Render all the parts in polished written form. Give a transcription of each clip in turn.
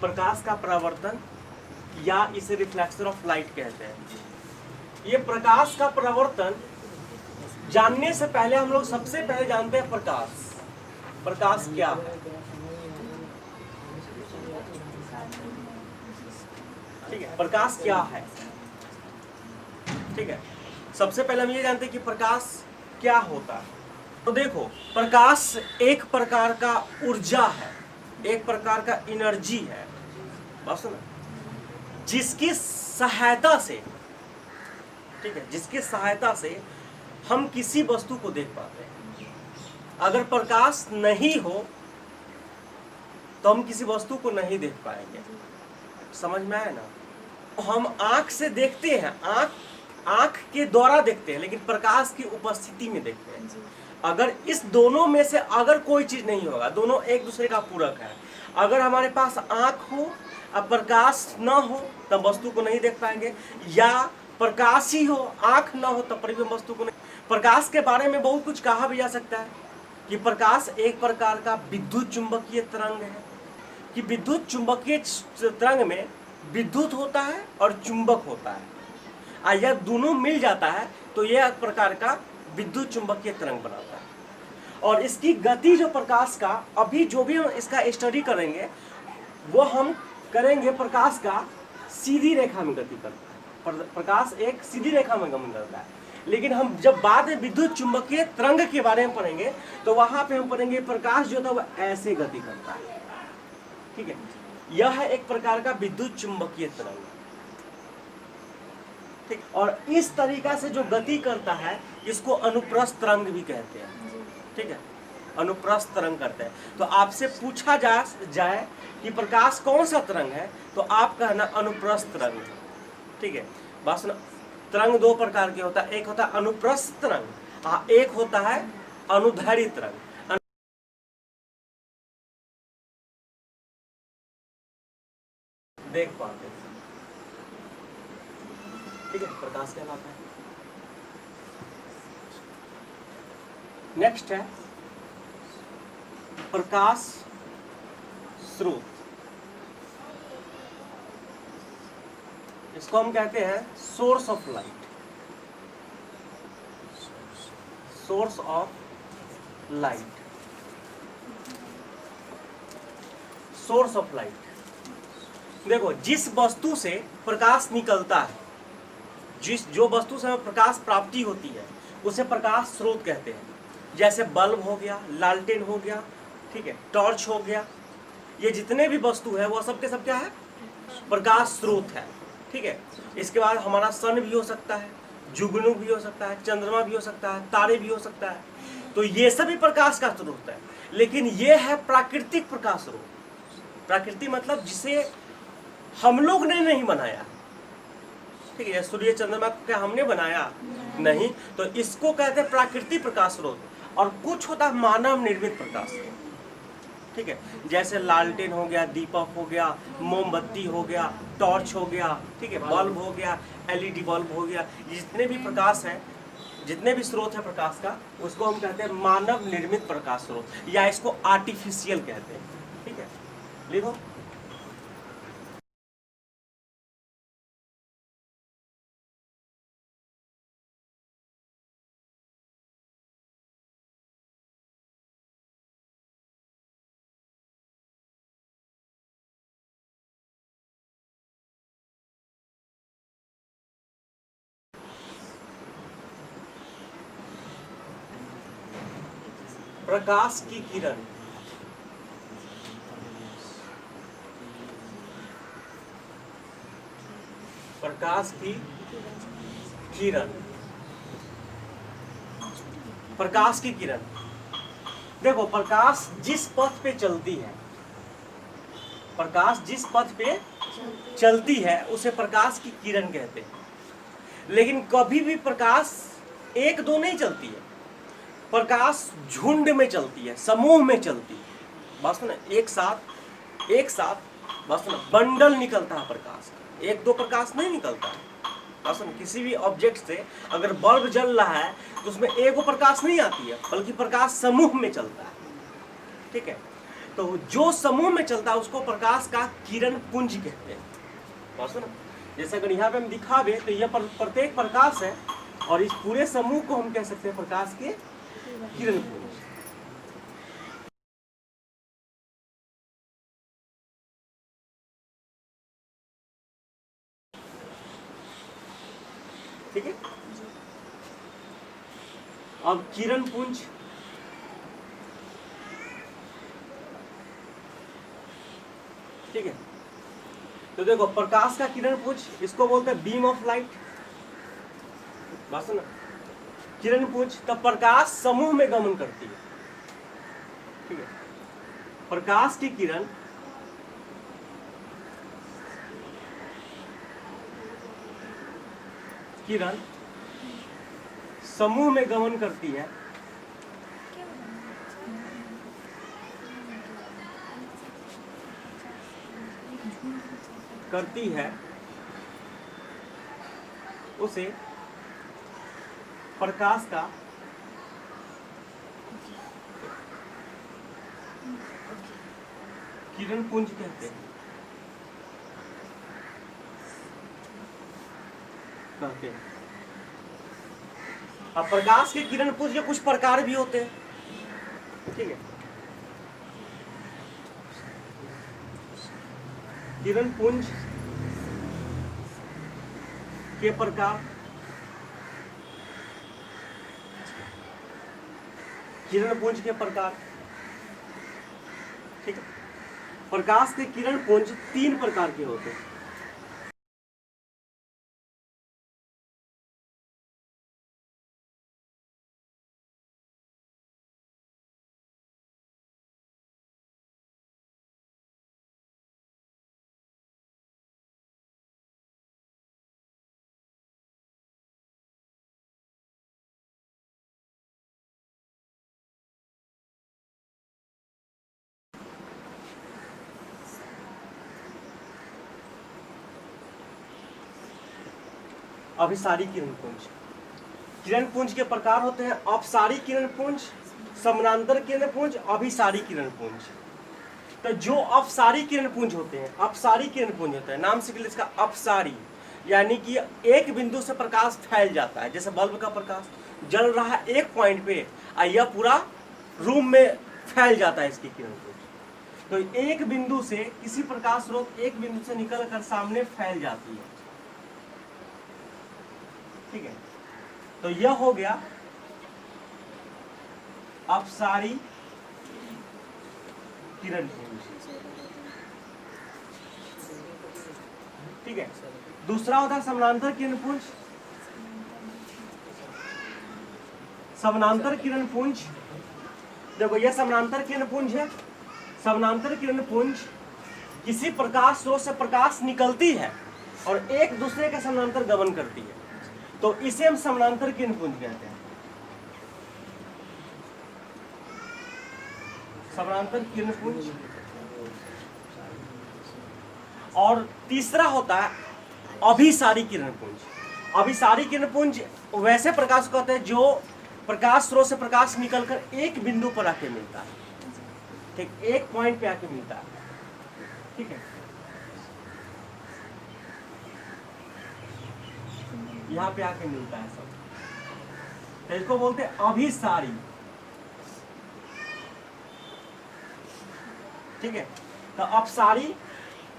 प्रकाश का परावर्तन या इसे रिफ्लेक्शन ऑफ लाइट कहते हैं। ये प्रकाश का परावर्तन जानने से पहले हम लोग सबसे पहले जानते हैं प्रकाश। प्रकाश क्या है? ठीक है, प्रकाश क्या है? ठीक है, सबसे पहले हम ये जानते हैं कि प्रकाश क्या होता है। तो देखो, प्रकाश एक प्रकार का ऊर्जा है, एक प्रकार का एनर्जी है, बात सुनो, जिसकी सहायता से, ठीक है, जिसकी सहायता से हम किसी वस्तु को देख पाते हैं। अगर प्रकाश नहीं हो तो हम किसी वस्तु को नहीं देख पाएंगे। समझ में आया ना? हम आंख से देखते हैं, आंख के द्वारा देखते हैं, लेकिन प्रकाश की उपस्थिति में देखते हैं। अगर इस दोनों में से अगर कोई चीज नहीं होगा, दोनों एक दूसरे का पूरक है। अगर हमारे पास आंख हो और प्रकाश ना हो तब वस्तु को नहीं देख पाएंगे, या प्रकाश ही हो आंख ना हो तब पर भी वस्तु को नहीं। प्रकाश के बारे में बहुत कुछ कहा भी जा सकता है कि प्रकाश एक प्रकार का विद्युत चुंबकीय तरंग है, कि विद्युत चुंबकीय तरंग में विद्युत होता है और चुंबक होता है, यह दोनों मिल जाता है तो यह एक प्रकार का विद्युत चुंबकीय तरंग बनाता है। और इसकी गति जो प्रकाश का, अभी जो भी हम इसका स्टडी करेंगे वो हम करेंगे प्रकाश का सीधी रेखा में गति करता है। प्रकाश एक सीधी रेखा में गमन करता है, लेकिन हम जब बाद में विद्युत चुंबकीय तरंग के बारे में पढ़ेंगे तो वहां पे हम पढ़ेंगे प्रकाश जो था वह ऐसे गति करता है। ठीक है, यह है एक प्रकार का विद्युत चुंबकीय तरंग। ठीक, और इस तरीका से जो गति करता है इसको अनुप्रस्थ तरंग भी कहते हैं। ठीक है, अनुप्रस्थ तरंग करते हैं। तो आपसे पूछा जाए कि प्रकाश कौन सा तरंग है तो आप कहना अनुप्रस्थ तरंग। ठीक है, बात सुनो, तरंग दो प्रकार के होता है, एक होता है अनुप्रस्थ तरंग, एक होता है अनुदैर्ध्य तरंग। देख पाते हैं, ठीक है, प्रकाश कहलाता है। नेक्स्ट है प्रकाश स्रोत। इसको हम कहते हैं source of light. Source of light, source of light. देखो, जिस वस्तु से प्रकाश निकलता है, जो वस्तु से हमें प्रकाश प्राप्ति होती है उसे प्रकाश स्रोत कहते हैं। जैसे बल्ब हो गया, लालटेन हो गया, ठीक है, टॉर्च हो गया, ये जितने भी वस्तु है वो सब के सब क्या है? प्रकाश स्रोत है। ठीक है, इसके बाद हमारा सन भी हो सकता है, जुगनू भी हो सकता है, चंद्रमा भी हो सकता है, तारे भी हो सकता है, तो ये सभी प्रकाश का स्रोत है। लेकिन ये है प्राकृतिक प्रकाश स्रोत। प्राकृतिक मतलब जिसे हम लोग ने नहीं बनाया। ठीक है, सूर्य चंद्रमा को क्या हमने बनाया? नहीं, तो इसको कहते हैं प्राकृतिक प्रकाश स्रोत। और कुछ होता है मानव निर्मित प्रकाश स्रोत। ठीक है, जैसे लालटेन हो गया, दीपक हो गया, मोमबत्ती हो गया, टॉर्च हो गया, ठीक है, बल्ब हो गया, एलईडी बल्ब हो गया, जितने भी प्रकाश है, जितने भी स्रोत है प्रकाश का, उसको हम कहते हैं मानव निर्मित प्रकाश स्रोत, या इसको आर्टिफिशियल कहते हैं। ठीक है, लिखो। प्रकाश की किरण, प्रकाश की किरण, प्रकाश की किरण। देखो, प्रकाश जिस पथ पे चलती है, प्रकाश जिस पथ पे चलती है उसे प्रकाश की किरण कहते हैं। लेकिन कभी भी प्रकाश एक दो नहीं चलती है, प्रकाश झुंड में चलती है, समूह में चलती है। बस ना, एक साथ बस ना बंडल निकलता है प्रकाश का, एक दो प्रकाश नहीं निकलता है। बस ना, किसी भी ऑब्जेक्ट से अगर बल्ब जल रहा है तो उसमें एक प्रकाश नहीं आती है, बल्कि प्रकाश समूह में चलता है। ठीक है, तो जो समूह में चलता है उसको प्रकाश का किरण पुंज कहते हैं। बात सुनो, जैसे अगर यहाँ पे हम दिखावे तो यह प्रत्येक प्रकाश है और इस पूरे समूह को हम कह सकते हैं प्रकाश के किरण पुंज। ठीक है, अब किरण पुंज, ठीक है, तो देखो प्रकाश का किरण पुंज इसको बोलते हैं बीम ऑफ लाइट। बात सुना, किरण पुंज तब प्रकाश समूह में गमन करती है। ठीक है, प्रकाश की किरण समूह में गमन करती है, उसे प्रकाश का किरण पुंज कहते हैं। अब प्रकाश के किरण पुंज के कुछ प्रकार भी होते हैं। ठीक है, किरण पुंज के प्रकार, किरण पुंज के प्रकार। ठीक है, प्रकाश के किरण पुंज 3 प्रकार के होते हैं। अभिसारी किरण पुंज, किरण पुंज के प्रकार होते हैं अपसारी किरण पुंज, समानांतर किरण पुंज, अभिसारी किरण पुंज। तो जो अपसारी किरण पुंज होते हैं, अपसारी किरण पुंज होता है, नाम से इसका अपसारी, यानी कि एक बिंदु से प्रकाश फैल जाता है। जैसे बल्ब का प्रकाश जल रहा है एक पॉइंट पे और यह पूरा रूम में फैल जाता है इसकी किरण पुंज। तो एक बिंदु से किसी प्रकाश स्रोत एक बिंदु से निकल कर सामने फैल जाती है। ठीक है, तो यह हो गया अपसारी किरण पुंज। ठीक है, दूसरा होता है समानांतर किरण पुंज। समानांतर किरण पुंज, देखो यह समानांतर किरण पुंज है। समानांतर किरण पुंज किसी प्रकाश स्रोत से प्रकाश निकलती है और एक दूसरे के समानांतर गमन करती है, तो इसे हम समानांतर किरण पुंज कहते हैं। समानांतर किरण पुंज। और तीसरा होता है अभिसारी किरण पुंज। अभिसारी किरण पुंज वैसे प्रकाश को कहते हैं जो प्रकाश स्रोत से प्रकाश निकलकर एक बिंदु पर आके मिलता है। ठीक, एक पॉइंट पे आके मिलता है। ठीक है, यहाँ पे आके मिलता है सब, तो इसको बोलते हैं अभिसारी। ठीक है, तो अपसारी,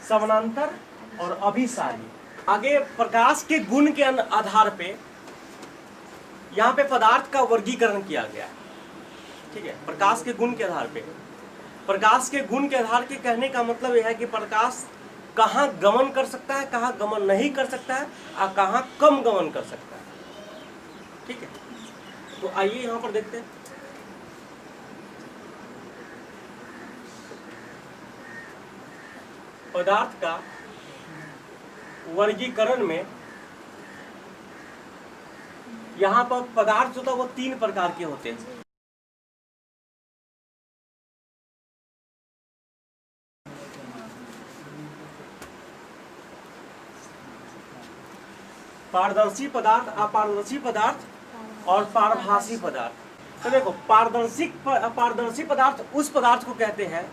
समानांतर और अभिसारी। आगे प्रकाश के गुण के आधार पे यहाँ पे पदार्थ का वर्गीकरण किया गया है। ठीक है, प्रकाश के गुण के आधार पे, प्रकाश के गुण के आधार के कहने का मतलब यह है कि प्रकाश कहाँ गमन कर सकता है, कहाँ गमन नहीं कर सकता है और कहाँ कम गमन कर सकता है। ठीक है, तो आइए यहाँ पर देखते हैं। पदार्थ का वर्गीकरण में यहाँ पर पदार्थ जो था वो 3 प्रकार के होते हैं। पारदर्शी पदार्थ, अपारदर्शी पदार्थ और पारभासी पदार्थ। तो देखो पारदर्शी पदार्थ उस पदार्थ को कहते हैं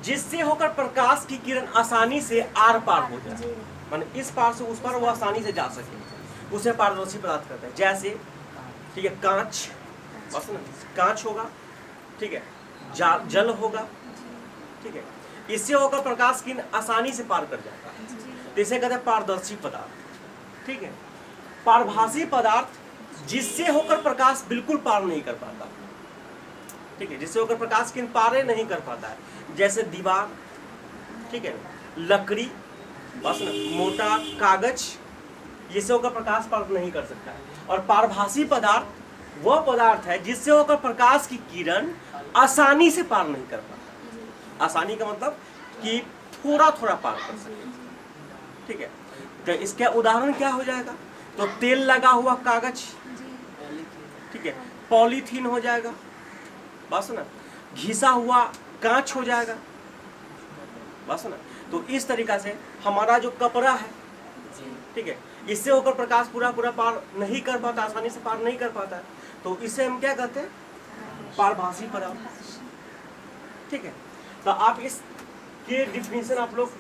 जिससे होकर प्रकाश की किरण आसानी से आर पार हो जाए, माने इस पार से उस पार वो आसानी से जा सके, उसे पारदर्शी पदार्थ कहते हैं। जैसे ठीक है कांच, बस ना कांच होगा, ठीक है जल होगा, ठीक है, इससे होकर प्रकाश की आसानी से पार कर जाता है, तो इसे कहते हैं पारदर्शी पदार्थ। ठीक है, पारभासी पदार्थ जिससे होकर प्रकाश बिल्कुल पार नहीं कर पाता, ठीक है, जिससे होकर प्रकाश की पार नहीं कर पाता है, जैसे दीवार, ठीक है, लकड़ी, बस ना मोटा कागज, जिससे होकर प्रकाश पार नहीं कर सकता है। और पारभासी पदार्थ वह पदार्थ है जिससे होकर प्रकाश की किरण आसानी से पार नहीं कर पाता। आसानी का मतलब कि थोड़ा थोड़ा पार कर सके, ठीक है। तो इसका उदाहरण क्या हो जाएगा, तो तेल लगा हुआ कागज, ठीक है, पॉलीथीन हो जाएगा, बस ना घिसा हुआ कांच हो जाएगा, बस ना। तो इस तरीका से हमारा जो कपड़ा है, ठीक है, इससे होकर प्रकाश पूरा पार नहीं कर पाता, आसानी से पार नहीं कर पाता है, तो इसे हम क्या कहते हैं, पारभासी पदार्थ, ठीक है। तो आप इस के डिफिनीशन आप लोग